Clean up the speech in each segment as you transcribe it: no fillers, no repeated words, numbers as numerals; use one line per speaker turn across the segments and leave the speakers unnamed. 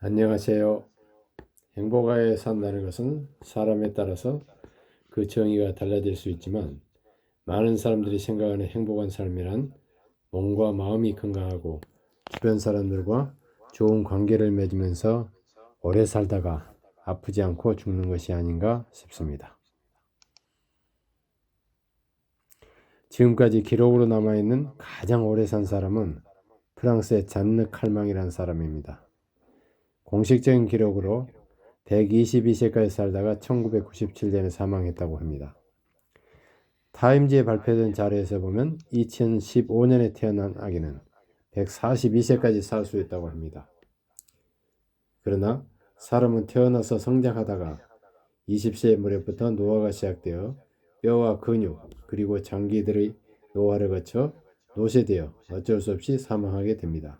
안녕하세요. 행복하게 산다는 것은 사람에 따라서 그 정의가 달라질 수 있지만 많은 사람들이 생각하는 행복한 삶이란 몸과 마음이 건강하고 주변 사람들과 좋은 관계를 맺으면서 오래 살다가 아프지 않고 죽는 것이 아닌가 싶습니다. 지금까지 기록으로 남아있는 가장 오래 산 사람은 프랑스의 잔느 칼망이라는 사람입니다. 공식적인 기록으로 122세까지 살다가 1997년에 사망했다고 합니다. 타임지에 발표된 자료에서 보면 2015년에 태어난 아기는 142세까지 살 수 있다고 합니다. 그러나 사람은 태어나서 성장하다가 20세 무렵부터 노화가 시작되어 뼈와 근육 그리고 장기들의 노화를 거쳐 노쇠되어 어쩔 수 없이 사망하게 됩니다.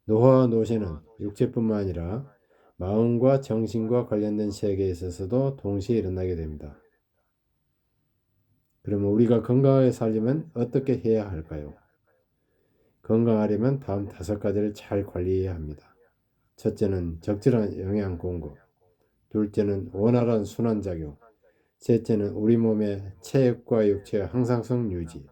노화와 노쇠는 육체뿐만 아니라 마음과 정신과 관련된 세계에 있어서도 동시에 일어나게 됩니다. 그러면 우리가 건강하게 살려면 어떻게 해야 할까요? 건강하려면 다음 5가지를 잘 관리해야 합니다. 첫째는 적절한 영양 공급, 둘째는 원활한 순환작용, 셋째는 우리 몸의 체력과 육체의 항상성 유지,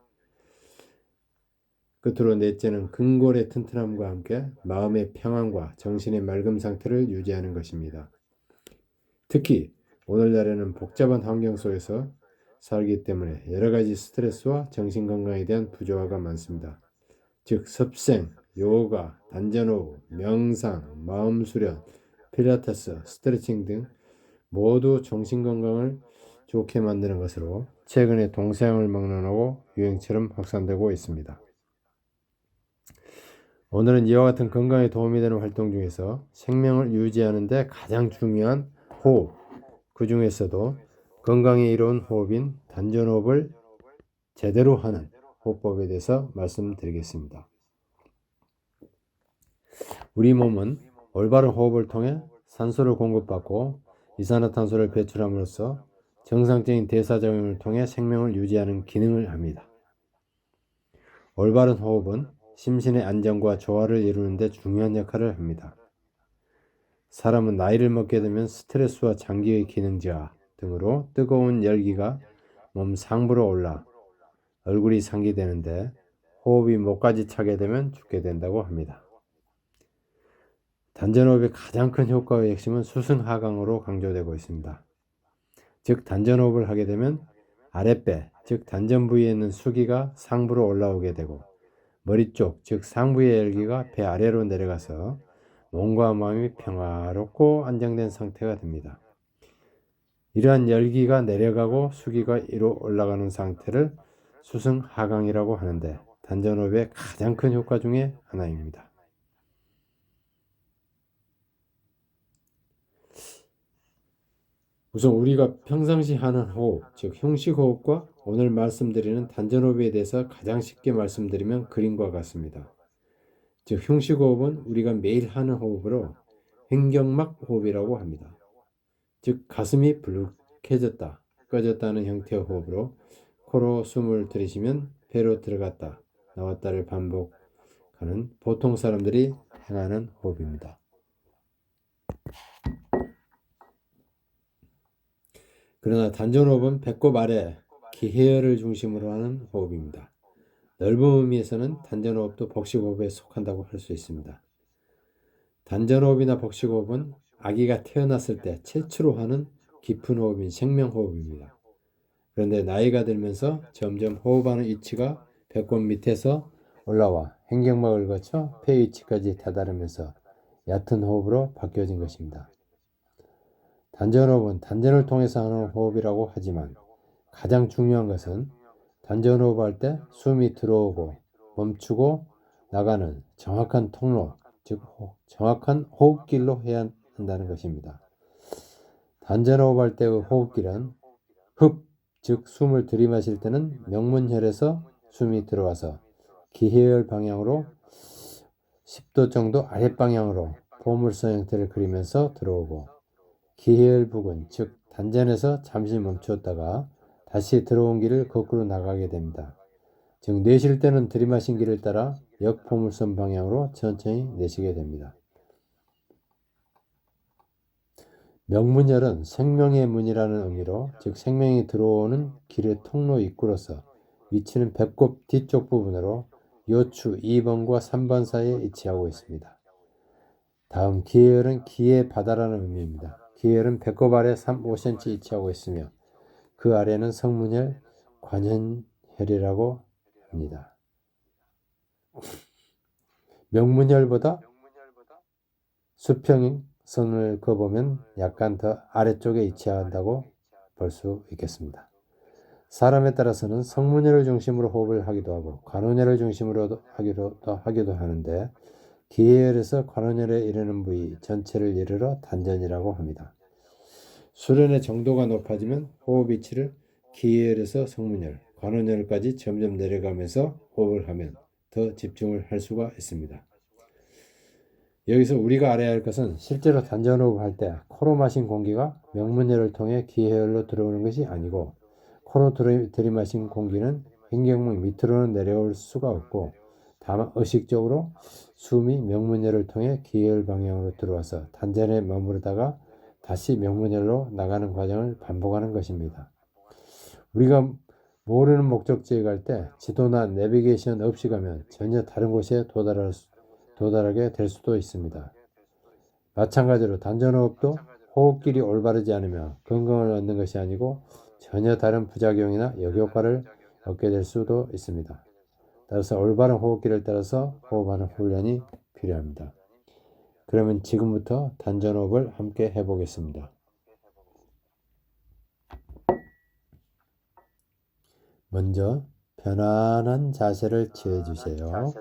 끝으로 넷째는 근골의 튼튼함과 함께 마음의 평안과 정신의 맑음 상태를 유지하는 것입니다. 특히 오늘날에는 복잡한 환경 속에서 살기 때문에 여러가지 스트레스와 정신건강에 대한 부조화가 많습니다. 즉 습생, 요가, 단전호흡, 명상, 마음수련, 필라테스, 스트레칭 등 모두 정신건강을 좋게 만드는 것으로 최근에 동서양을 막론하고 유행처럼 확산되고 있습니다. 오늘은 이와 같은 건강에 도움이 되는 활동 중에서 생명을 유지하는 데 가장 중요한 호흡, 그 중에서도 건강에 이로운 호흡인 단전호흡을 제대로 하는 호흡법에 대해서 말씀드리겠습니다. 우리 몸은 올바른 호흡을 통해 산소를 공급받고 이산화탄소를 배출함으로써 정상적인 대사작용을 통해 생명을 유지하는 기능을 합니다. 올바른 호흡은 심신의 안정과 조화를 이루는 데 중요한 역할을 합니다. 사람은 나이를 먹게 되면 스트레스와 장기의 기능 저하 등으로 뜨거운 열기가 몸 상부로 올라 얼굴이 상기되는데 호흡이 목까지 차게 되면 죽게 된다고 합니다. 단전호흡의 가장 큰 효과의 핵심은 수승하강으로 강조되고 있습니다. 즉 단전호흡을 하게 되면 아랫배, 즉 단전 부위에 있는 수기가 상부로 올라오게 되고 머리 쪽, 즉 상부의 열기가 배 아래로 내려가서 몸과 마음이 평화롭고 안정된 상태가 됩니다. 이러한 열기가 내려가고 수기가 위로 올라가는 상태를 수승하강이라고 하는데 단전호흡의 가장 큰 효과 중에 하나입니다. 우선 우리가 평상시 하는 호흡, 즉 형식호흡과 오늘 말씀드리는 단전호흡에 대해서 가장 쉽게 말씀드리면 그림과 같습니다. 즉 형식호흡은 우리가 매일 하는 호흡으로 횡격막 호흡이라고 합니다. 즉 가슴이 불룩해졌다, 꺼졌다는 형태의 호흡으로 코로 숨을 들이쉬면 배로 들어갔다, 나왔다를 반복하는 보통 사람들이 행하는 호흡입니다. 그러나 단전호흡은 배꼽 아래 기해혈을 중심으로 하는 호흡입니다. 넓은 의미에서는 단전호흡도 복식호흡에 속한다고 할 수 있습니다. 단전호흡이나 복식호흡은 아기가 태어났을 때 최초로 하는 깊은 호흡인 생명호흡입니다. 그런데 나이가 들면서 점점 호흡하는 위치가 배꼽 밑에서 올라와 횡격막을 거쳐 폐 위치까지 다다르면서 얕은 호흡으로 바뀌어진 것입니다. 단전호흡은 단전을 통해서 하는 호흡이라고 하지만 가장 중요한 것은 단전호흡할 때 숨이 들어오고 멈추고 나가는 정확한 통로, 즉 정확한 호흡길로 해야 한다는 것입니다. 단전호흡할 때의 호흡길은 흡, 즉 숨을 들이마실 때는 명문혈에서 숨이 들어와서 기해혈 방향으로 10도 정도 아랫방향으로 보물선 형태를 그리면서 들어오고 기해혈 부근, 즉 단전에서 잠시 멈추었다가 다시 들어온 길을 거꾸로 나가게 됩니다. 즉 내쉴 때는 들이마신 길을 따라 역포물선 방향으로 천천히 내쉬게 됩니다. 명문혈은 생명의 문이라는 의미로, 즉 생명이 들어오는 길의 통로 입구로서 위치는 배꼽 뒤쪽 부분으로 요추 2번과 3번 사이에 위치하고 있습니다. 다음 기혈은 기의 바다라는 의미입니다. 기혈은 배꼽 아래 5cm 위치하고 있으며 그 아래는 성문혈, 관현혈이라고 합니다. 명문혈보다 수평선을 그어보면 약간 더 아래쪽에 위치한다고 볼 수 있겠습니다. 사람에 따라서는 성문혈을 중심으로 호흡을 하기도 하고 관원혈을 중심으로 하기도 하는데 기혈에서 관원혈에 이르는 부위 전체를 이르러 단전이라고 합니다. 수련의 정도가 높아지면 호흡 위치를 기혈에서 성문혈, 관원혈까지 점점 내려가면서 호흡을 하면 더 집중을 할 수가 있습니다. 여기서 우리가 알아야 할 것은 실제로 단전호흡을 할 때 코로 마신 공기가 명문혈을 통해 기혈로 들어오는 것이 아니고 코로 들이마신 공기는 횡격막 밑으로는 내려올 수가 없고 다만 의식적으로 숨이 명문혈을 통해 기혈 방향으로 들어와서 단전에 머무르다가 다시 명문혈로 나가는 과정을 반복하는 것입니다. 우리가 모르는 목적지에 갈 때 지도나 내비게이션 없이 가면 전혀 다른 곳에 도달하게 될 수도 있습니다. 마찬가지로 단전호흡도 호흡길이 올바르지 않으면 건강을 얻는 것이 아니고 전혀 다른 부작용이나 역효과를 얻게 될 수도 있습니다. 따라서 올바른 호흡길을 따라서 호흡하는 훈련이 필요합니다. 그러면 지금부터 단전호흡을 함께 해보겠습니다. 먼저 편안한 자세를 취해주세요.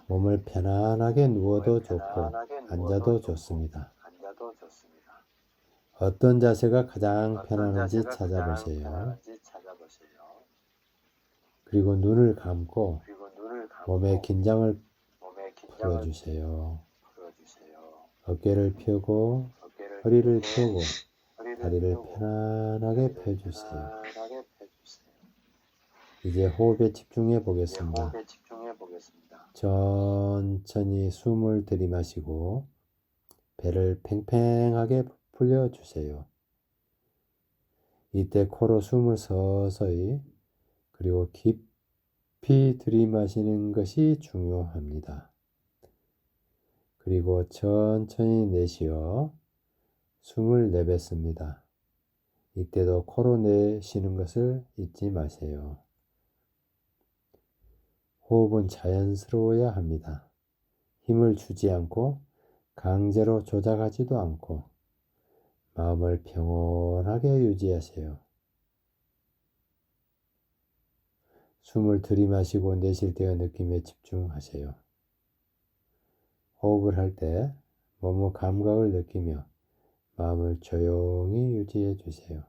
몸을 편안하게 누워도 좋고 앉아도 좋습니다. 어떤 자세가 가장 편안한지 찾아보세요. 그리고 눈을 감고 몸의 긴장을 풀어주세요. 어깨를 펴고 허리를 펴고 다리를 편안하게 펴주세요. 이제 호흡에 집중해 보겠습니다. 천천히 숨을 들이마시고 배를 팽팽하게 풀려주세요. 이때 코로 숨을 서서히 그리고 깊이 들이마시는 것이 중요합니다. 그리고 천천히 내쉬어 숨을 내뱉습니다. 이때도 코로 내쉬는 것을 잊지 마세요. 호흡은 자연스러워야 합니다. 힘을 주지 않고 강제로 조작하지도 않고 마음을 평온하게 유지하세요. 숨을 들이마시고 내쉴 때의 느낌에 집중하세요. 호흡을 할 때 몸의 감각을 느끼며 마음을 조용히 유지해 주세요.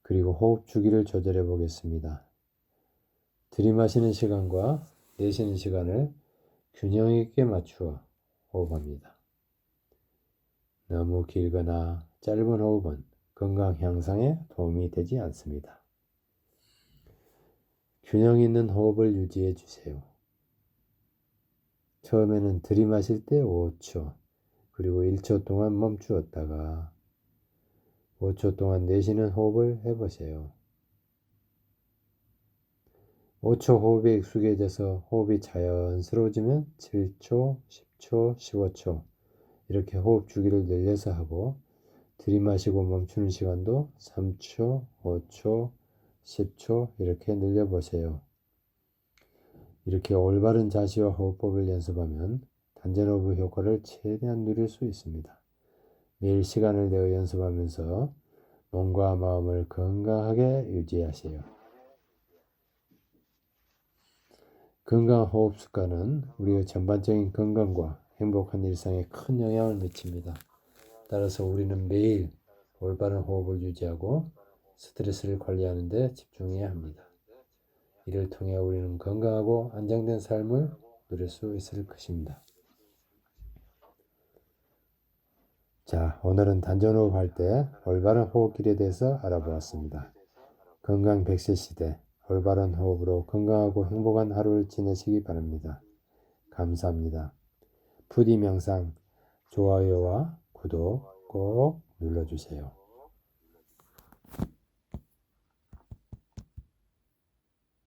그리고 호흡 주기를 조절해 보겠습니다. 들이마시는 시간과 내쉬는 시간을 균형 있게 맞추어 호흡합니다. 너무 길거나 짧은 호흡은 건강 향상에 도움이 되지 않습니다. 균형 있는 호흡을 유지해 주세요. 처음에는 들이마실 때 5초, 그리고 1초 동안 멈추었다가 5초 동안 내쉬는 호흡을 해보세요. 5초 호흡에 익숙해져서 호흡이 자연스러워지면 7초, 10초, 15초 이렇게 호흡 주기를 늘려서 하고 들이마시고 멈추는 시간도 3초, 5초, 10초 이렇게 늘려보세요. 이렇게 올바른 자세와 호흡법을 연습하면 단전호흡 효과를 최대한 누릴 수 있습니다. 매일 시간을 내어 연습하면서 몸과 마음을 건강하게 유지하세요. 건강한 호흡 습관은 우리의 전반적인 건강과 행복한 일상에 큰 영향을 미칩니다. 따라서 우리는 매일 올바른 호흡을 유지하고 스트레스를 관리하는 데 집중해야 합니다. 이를 통해 우리는 건강하고 안정된 삶을 누릴 수 있을 것입니다. 자, 오늘은 단전호흡 할 때 올바른 호흡길에 대해서 알아보았습니다. 건강 100세 시대, 올바른 호흡으로 건강하고 행복한 하루를 지내시기 바랍니다. 감사합니다. 부디 명상 좋아요와 구독 꼭 눌러주세요.